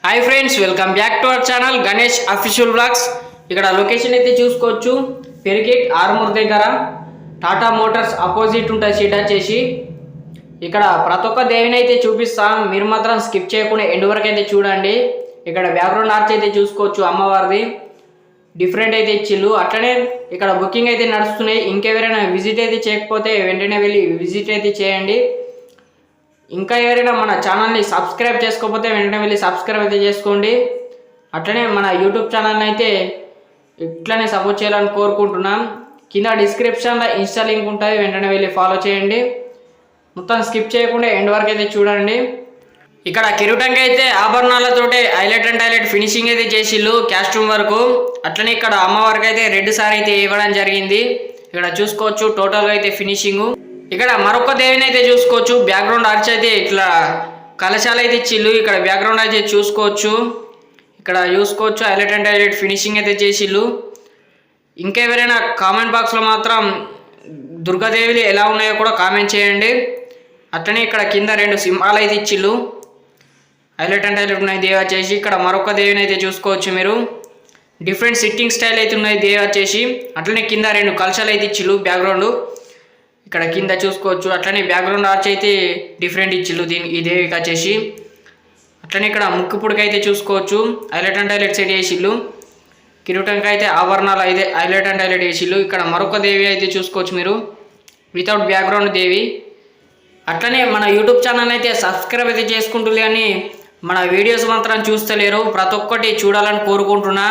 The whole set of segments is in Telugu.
Hi friends, welcome back to our channel Ganesh official blogs. ఇక్కడ లొకేషన్ అయితే చూసుకోవచ్చు, పెరిగేట్ ఆర్మూర్ దగ్గర టాటా మోటార్స్ అపోజిట్ ఉంటుంది సీట్ వచ్చేసి. ఇక్కడ ప్రతి ఒక్క దేవిని అయితే చూపిస్తాం, మీరు మాత్రం స్కిప్ చేయకుండా ఎండ్ వరకు అయితే చూడండి. ఇక్కడ బ్యాక్గ్రౌండ్ ఆర్చ్ అయితే చూసుకోవచ్చు, అమ్మవారిది డిఫరెంట్ అయితే ఇచ్చిళ్ళు. అట్లనే ఇక్కడ బుకింగ్ అయితే నడుస్తున్నాయి. ఇంకెవరైనా విజిట్ అయితే చేయకపోతే వెంటనే వెళ్ళి విజిట్ అయితే చేయండి. ఇంకా ఎవరైనా మన ఛానల్ని సబ్స్క్రైబ్ చేసుకోకపోతే వెంటనే వెళ్ళి సబ్స్క్రైబ్ అయితే చేసుకోండి. అట్లనే మన యూట్యూబ్ ఛానల్ని అయితే ఇట్లనే సపోర్ట్ చేయాలని కోరుకుంటున్నాం. కింద డిస్క్రిప్షన్లో ఇన్స్టా లింక్ ఉంటుంది, వెంటనే వెళ్ళి ఫాలో చేయండి. మొత్తం స్కిప్ చేయకుండా ఎండ్ వరకు అయితే చూడండి. ఇక్కడ కిరీటంకి అయితే ఆభరణాలతోటి హైలైట్ అండ్ హైలైట్ ఫినిషింగ్ అయితే చేసిళ్ళు కాస్ట్యూమ్ వరకు. అట్లనే ఇక్కడ అమ్మవారికి అయితే రెడ్ సారీ అయితే ఇవ్వడం జరిగింది. ఇక్కడ చూసుకోవచ్చు టోటల్గా అయితే ఫినిషింగ్. ఇక్కడ మరొక దేవిని అయితే చూసుకోవచ్చు, బ్యాక్గ్రౌండ్ ఆర్చ్ అయితే ఇట్లా కలశాలు అయితే ఇచ్చిళ్ళు. ఇక్కడ బ్యాక్గ్రౌండ్ అయితే చూసుకోవచ్చు, ఇక్కడ చూసుకోవచ్చు హైలైట్ అండ్ హైలైట్ ఫినిషింగ్ అయితే చేసిళ్ళు. ఇంకెవరైనా కామెంట్ బాక్స్లో మాత్రం దుర్గాదేవిలు ఎలా ఉన్నాయో కూడా కామెంట్ చేయండి. అట్లనే ఇక్కడ కింద 2 సింహాలు అయితే ఇచ్చిళ్ళు, హైలైట్ అండ్ హైలైట్ ఉన్నాయి దేవి వచ్చేసి. ఇక్కడ మరొక దేవిని అయితే చూసుకోవచ్చు మీరు, డిఫరెంట్ సిట్టింగ్ స్టైల్ అయితే ఉన్నాయి దేవి వచ్చేసి. అట్లనే కింద 2 కలశాలు అయితే ఇచ్చిళ్ళు బ్యాక్గ్రౌండ్, ఇక్కడ కింద చూసుకోవచ్చు. అట్లనే బ్యాక్గ్రౌండ్ ఆర్చ్ అయితే డిఫరెంట్ ఇచ్చిళ్ళు ఈ దేవికి వచ్చేసి. అట్లనే ఇక్కడ ముక్కు పుడక అయితే చూసుకోవచ్చు, హైలైట్ అండ్ హైలైట్ సెట్ చేసిళ్ళు. కిరీటంకి అయితే ఆభరణాలు అయితే హైలైట్ అండ్ హైలైట్ చేసిళ్ళు. ఇక్కడ మరొక దేవి అయితే చూసుకోవచ్చు మీరు, వితౌట్ బ్యాక్గ్రౌండ్ దేవి. అట్లనే మన యూట్యూబ్ ఛానల్ అయితే సబ్స్క్రైబ్ అయితే చేసుకుంటుంది, కానీ మన వీడియోస్ మాత్రం చూస్తలేరు. ప్రతి ఒక్కటి చూడాలని కోరుకుంటున్నా.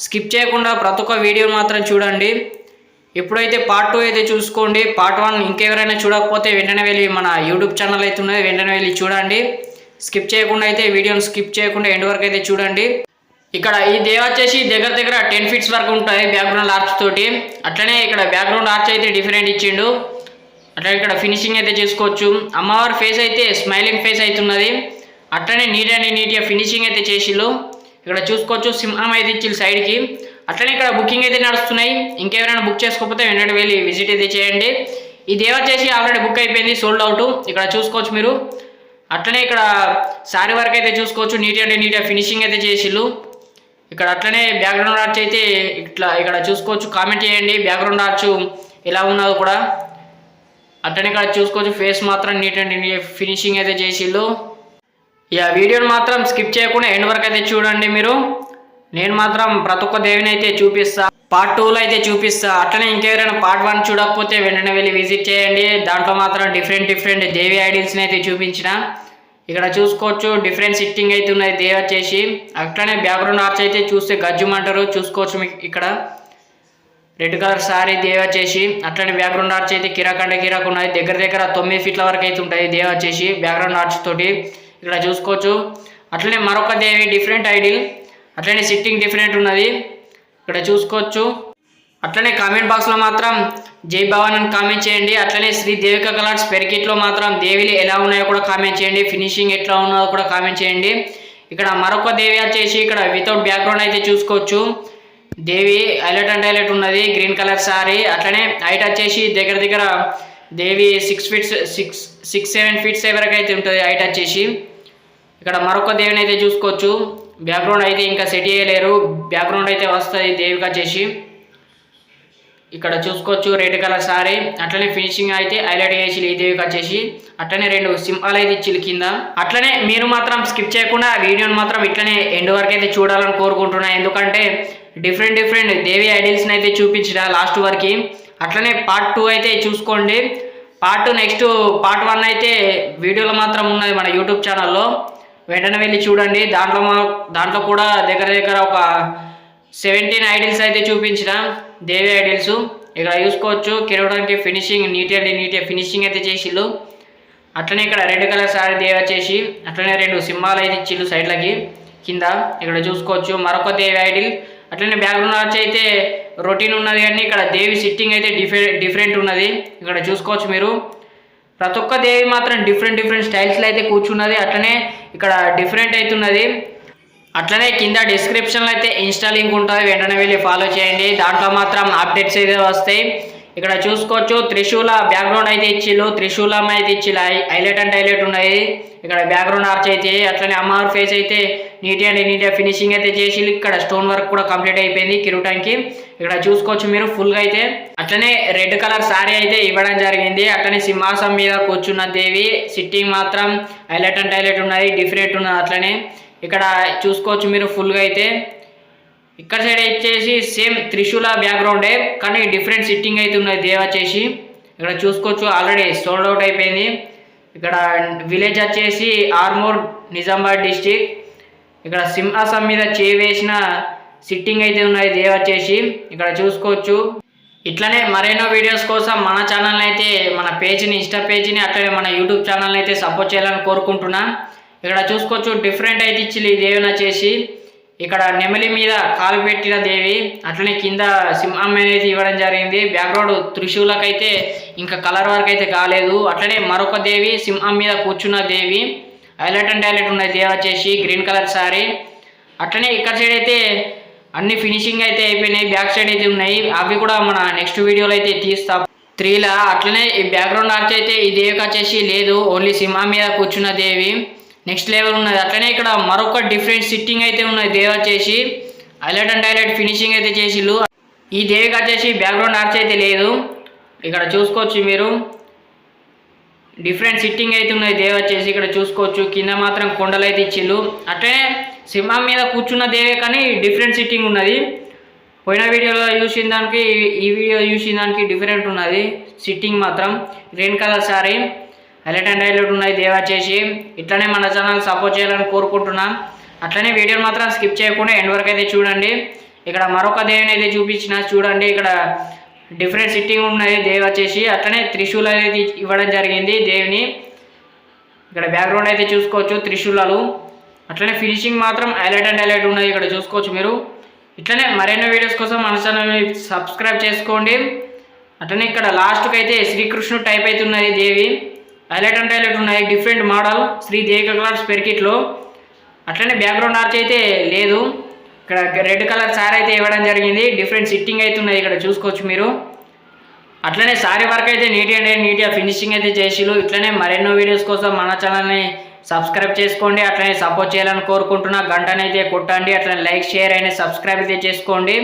స్కిప్ చేయకుండా ప్రతి ఒక్క వీడియో మాత్రం చూడండి. ఎప్పుడైతే పార్ట్ 2 అయితే చూసుకోండి. పార్ట్ 1 ఇంకెవరైనా చూడకపోతే వెంటనే వెళ్ళి మన యూట్యూబ్ ఛానల్ అయితే ఉన్నది, వెంటనే వెళ్ళి చూడండి. స్కిప్ చేయకుండా అయితే వీడియోని స్కిప్ చేయకుండా ఎండ్ వరకు అయితే చూడండి. ఇక్కడ ఈ దేవ వచ్చేసి దగ్గర దగ్గర 10 ఫీట్స్ వరకు ఉంటుంది బ్యాక్గ్రౌండ్ ఆర్చ్ తోటి. అట్లనే ఇక్కడ బ్యాక్గ్రౌండ్ ఆర్చ్ అయితే డిఫరెంట్ ఇచ్చిండు. అట్లనే ఇక్కడ ఫినిషింగ్ అయితే చూసుకోవచ్చు. అమ్మవారి ఫేస్ అయితే స్మైలింగ్ ఫేస్ అవుతున్నది. అట్లనే నీట్గా ఫినిషింగ్ అయితే చేసిళ్ళు. ఇక్కడ చూసుకోవచ్చు సింహం అయితే ఇచ్చిళ్ళు సైడ్కి. అట్లనే ఇక్కడ బుకింగ్ అయితే నడుస్తున్నాయి. ఇంకెవరైనా బుక్ చేసుకోకపోతే వెంటనే వెళ్ళి విజిట్ అయితే చేయండి. ఈ దేవ వచ్చేసి ఆల్రెడీ బుక్ అయిపోయింది, సోల్డ్ అవుట్. ఇక్కడ చూసుకోవచ్చు మీరు. అట్లనే ఇక్కడ సారీ వరకు అయితే చూసుకోవచ్చు, నీట్గా ఫినిషింగ్ అయితే చేసిళ్ళు. ఇక్కడ అట్లనే బ్యాక్గ్రౌండ్ ఆర్చ్ అయితే ఇట్లా ఇక్కడ చూసుకోవచ్చు, కామెంట్ చేయండి బ్యాక్గ్రౌండ్ ఆర్చ్ ఎలా ఉన్నదో కూడా. అట్లనే ఇక్కడ చూసుకోవచ్చు ఫేస్ మాత్రం నీట్గా ఫినిషింగ్ అయితే చేసిళ్ళు. ఇక వీడియోని మాత్రం స్కిప్ చేయకుండా ఎండ్ వరకు అయితే చూడండి మీరు. నేను మాత్రం ప్రతి ఒక్క దేవిని అయితే చూపిస్తా, పార్ట్ 2లో అయితే చూపిస్తా. అట్లనే ఇంకెవరైనా పార్ట్ 1 చూడకపోతే వెంటనే వెళ్ళి విజిట్ చేయండి. దాంట్లో మాత్రం డిఫరెంట్ దేవి ఐడిల్స్ని అయితే చూపించిన. ఇక్కడ చూసుకోవచ్చు డిఫరెంట్ సిట్టింగ్ అయితే ఉన్నది దేవి వచ్చేసి. అట్లనే బ్యాక్గ్రౌండ్ ఆర్చ్ అయితే చూస్తే గజ్జుమంటారు, చూసుకోవచ్చు మీకు. ఇక్కడ రెడ్ కలర్ సారీ దేవి వచ్చేసి. అట్లనే బ్యాక్గ్రౌండ్ ఆర్చ్ అయితే కిరాక్ ఉన్నది. దగ్గర 9 ఫీట్ల వరకు అయితే ఉంటుంది దేవి వచ్చేసి బ్యాక్గ్రౌండ్ ఆర్చ్ తోటి. ఇక్కడ చూసుకోవచ్చు. అట్లనే మరొక దేవి డిఫరెంట్ ఐడిల్, అట్లనే సిట్టింగ్ డిఫరెంట్ ఉన్నది. ఇక్కడ చూసుకోవచ్చు. అట్లనే కామెంట్ బాక్స్లో మాత్రం జై భవాన్ అని కామెంట్ చేయండి. అట్లనే శ్రీ దేవిక కలర్స్ పెరికిట్లో మాత్రం దేవిలు ఎలా ఉన్నాయో కూడా కామెంట్ చేయండి. ఫినిషింగ్ ఎట్లా ఉన్నదో కూడా కామెంట్ చేయండి. ఇక్కడ మరొక దేవి వచ్చేసి ఇక్కడ వితౌట్ బ్యాక్గ్రౌండ్ అయితే చూసుకోవచ్చు. దేవి హైలైట్ అండ్ హైలైట్ ఉన్నది, గ్రీన్ కలర్ సారీ. అట్లనే హైట్ వచ్చేసి దగ్గర దేవి 6-7 ఫీట్స్ వరకు అయితే ఉంటుంది హైట్ వచ్చేసి. ఇక్కడ మరొక దేవిని అయితే చూసుకోవచ్చు. బ్యాక్గ్రౌండ్ అయితే ఇంకా సెట్ చేయలేరు, బ్యాక్గ్రౌండ్ అయితే వస్తుంది దేవికి వచ్చేసి. ఇక్కడ చూసుకోవచ్చు రెడ్ కలర్ సారీ. అట్లనే ఫినిషింగ్ అయితే హైలైట్ చేసి ఈ దేవికి వచ్చేసి. అట్లనే 2 సింహాలు అయితే ఇచ్చిళ్ళు కింద. అట్లనే మీరు మాత్రం స్కిప్ చేయకుండా వీడియోని మాత్రం ఇట్లనే ఎండ్ వరకు అయితే చూడాలని కోరుకుంటున్నా. ఎందుకంటే డిఫరెంట్ దేవి ఐడిల్స్ని అయితే చూపించిన లాస్ట్ వరకు. అట్లనే పార్ట్ 2 అయితే చూసుకోండి. పార్ట్ 1 అయితే వీడియోలో మాత్రం ఉన్నది మన యూట్యూబ్ ఛానల్లో, వెంటనే వెళ్ళి చూడండి. దాంట్లో కూడా దగ్గర ఒక 17 ఐడిల్స్ అయితే చూపించిన దేవి ఐడిల్స్. ఇక్కడ చూసుకోవచ్చు కిరీటానికి ఫినిషింగ్ నీట్గా ఫినిషింగ్ అయితే చేసిళ్ళు. అట్లనే ఇక్కడ రెడ్ కలర్ సారీ దేవి వచ్చేసి. అట్లనే 2 సింహాలు అయితే ఇచ్చిళ్ళు సైడ్లకి కింద. ఇక్కడ చూసుకోవచ్చు మరొక దేవి ఐడిల్. అట్లనే బ్యాక్గ్రౌండ్ ఆర్చ్ అయితే రొటీన్ ఉన్నది, కానీ ఇక్కడ దేవి సిట్టింగ్ అయితే డిఫరెంట్ ఉన్నది. ఇక్కడ చూసుకోవచ్చు మీరు. ప్రతి ఒక్క దేవి మాత్రం డిఫరెంట్ స్టైల్స్లో అయితే కూర్చున్నది. అట్లనే ఇక్కడ డిఫరెంట్ అవుతున్నది. అట్లనే కింద డిస్క్రిప్షన్లో అయితే ఇన్స్టా లింక్ ఉంటుంది, వెంటనే వెళ్ళి ఫాలో చేయండి. దాంట్లో మాత్రం అప్డేట్స్ అయితే వస్తాయి. ఇక్కడ చూసుకోవచ్చు త్రిశూల బ్యాక్గ్రౌండ్ అయితే ఇచ్చిళ్ళు, త్రిశూలం అయితే ఇచ్చిళ్ళు, హైలైట్ అంటే హైలైట్ ఉన్నాయి. ఇక్కడ బ్యాక్గ్రౌండ్ ఆర్చ్ అయితే అట్లనే అమ్మవారి ఫేస్ అయితే నీట్గా ఫినిషింగ్ అయితే చేసి ఇక్కడ స్టోన్ వర్క్ కూడా కంప్లీట్ అయిపోయింది కిరీటానికి. ఇక్కడ చూసుకోవచ్చు మీరు ఫుల్గా అయితే. అట్లనే రెడ్ కలర్ సారీ అయితే ఇవ్వడం జరిగింది. అట్లనే సింహాసనం మీద కూర్చున్న దేవి సిట్టింగ్ మాత్రం హైలైట్ అంటే హైలైట్ ఉన్నది, డిఫరెంట్ ఉన్నది. అట్లనే ఇక్కడ చూసుకోవచ్చు మీరు ఫుల్గా అయితే. ఇక్కడ సైడ్ వచ్చేసి సేమ్ త్రిశూల బ్యాక్గ్రౌండే కానీ డిఫరెంట్ సిట్టింగ్ అయితే ఉన్నది దేవ వచ్చేసి. ఇక్కడ చూసుకోవచ్చు ఆల్రెడీ సోల్డ్ అవుట్ అయిపోయింది. ఇక్కడ విలేజ్ వచ్చేసి ఆర్మూర్ నిజామాబాద్ డిస్టిక్. ఇక్కడ సింహాసనం మీద వేసిన సిట్టింగ్ అయితే ఉన్నది దేవ వచ్చేసి. ఇక్కడ చూసుకోవచ్చు. ఇట్లనే మరెన్నో వీడియోస్ కోసం మన ఛానల్ని అయితే మన పేజ్ని ఇన్స్టా పేజ్ని అట్లనే మన యూట్యూబ్ ఛానల్ని అయితే సపోర్ట్ చేయాలని కోరుకుంటున్నా. ఇక్కడ చూసుకోవచ్చు డిఫరెంట్ అయితే ఇచ్చి ఈ దేవిని వచ్చేసి. ఇక్కడ నెమలి మీద కాలు పెట్టిన దేవి, అట్లనే కింద సింహం అనేది ఇవ్వడం జరిగింది. బ్యాక్గ్రౌండ్ త్రిశూలకైతే ఇంకా కలర్ వర్క్ అయితే కాలేదు. అట్లనే మరొక దేవి సింహం మీద కూర్చున్న దేవి, హైలైట్ అండ్ హైలైట్ ఉన్నాయి దేవి వచ్చేసి, గ్రీన్ కలర్ సారీ. అట్లనే ఇక్కడ సైడ్ అయితే అన్ని ఫినిషింగ్ అయితే అయిపోయినాయి, బ్యాక్ సైడ్ అయితే ఉన్నాయి. అవి కూడా మన నెక్స్ట్ వీడియోలో అయితే తీస్తాం 3లా. అట్లనే ఈ బ్యాక్గ్రౌండ్ ఆర్చ్ అయితే ఈ దేవికి వచ్చేసి లేదు, ఓన్లీ సింహం మీద కూర్చున్న దేవి నెక్స్ట్ లెవెల్ ఉన్నది. అట్లనే ఇక్కడ మరొక డిఫరెంట్ సిట్టింగ్ అయితే ఉన్నది దేవి వచ్చేసి, హైలైట్ అండ్ హైలైట్ ఫినిషింగ్ అయితే చేసిళ్ళు. ఈ దేవికి వచ్చేసి బ్యాక్గ్రౌండ్ ఆర్చ్ అయితే లేదు. ఇక్కడ చూసుకోవచ్చు మీరు డిఫరెంట్ సిట్టింగ్ అయితే ఉన్నది దేవి వచ్చేసి. ఇక్కడ చూసుకోవచ్చు కింద మాత్రం కొండలు అయితే ఇచ్చిళ్ళు. అట్లనే సింహం మీద కూర్చున్న దేవే కానీ డిఫరెంట్ సిట్టింగ్ ఉన్నది. పోయిన వీడియోలో చూసిన దానికి ఈ వీడియో చూసిన దానికి డిఫరెంట్ ఉన్నది సిట్టింగ్ మాత్రం. Green colour sorry, highlight and highlight ఉన్నాయి దేవ వచ్చేసి. ఇట్లనే మన ఛానల్ సపోర్ట్ చేయాలని కోరుకుంటున్నాం. అట్లనే వీడియోని మాత్రం స్కిప్ చేయకుండా ఎండ్ వరకు అయితే చూడండి. ఇక్కడ మరొక దేవిని అయితే చూపించిన చూడండి. ఇక్కడ డిఫరెంట్ సిట్టింగ్ ఉన్నది దేవి వచ్చేసి. అట్లనే త్రిశూల అనేది ఇవ్వడం జరిగింది దేవిని. ఇక్కడ బ్యాక్గ్రౌండ్ అయితే చూసుకోవచ్చు త్రిశూలాలు. అట్లనే ఫినిషింగ్ మాత్రం హైలైట్ అండ్ హైలైట్ ఉన్నది ఇక్కడ చూసుకోవచ్చు మీరు. ఇట్లనే మరెన్నో వీడియోస్ కోసం మన ఛానల్ని సబ్స్క్రైబ్ చేసుకోండి. అట్లనే ఇక్కడ లాస్ట్కి అయితే శ్రీకృష్ణుడు టైప్ అయితే ఉన్నది దేవి, హైలైట్ అండ్ హైలైట్ ఉన్నాయి, different model Sri Devika colours పెరికిట్లో. అట్లనే బ్యాక్గ్రౌండ్ ఆర్చ్ అయితే లేదు. ఇక్కడ రెడ్ కలర్ సారీ అయితే ఇవ్వడం జరిగింది, డిఫరెంట్ సిట్టింగ్ అయితే ఉన్నాయి ఇక్కడ చూసుకోవచ్చు మీరు. అట్లనే సారీ వర్క్ అయితే నీట్గా ఫినిషింగ్ అయితే చేసిళ్ళు. ఇట్లనే మరెన్నో వీడియోస్ కోసం మన ఛానల్ని సబ్స్క్రైబ్ చేసుకోండి. అట్లనే సపోర్ట్ చేయాలని కోరుకుంటున్నా. గంటనైతే కొట్టండి. అట్లనే లైక్ షేర్ అయినా సబ్స్క్రైబ్ అయితే చేసుకోండి.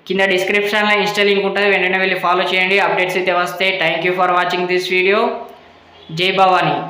కింద డిస్క్రిప్షన్లో ఇన్స్టా లింక్ ఉంటుంది, వెంటనే వెళ్ళి ఫాలో చేయండి. అప్డేట్స్ అయితే వస్తాయి. Thank you for watching this video. జై భవానీ.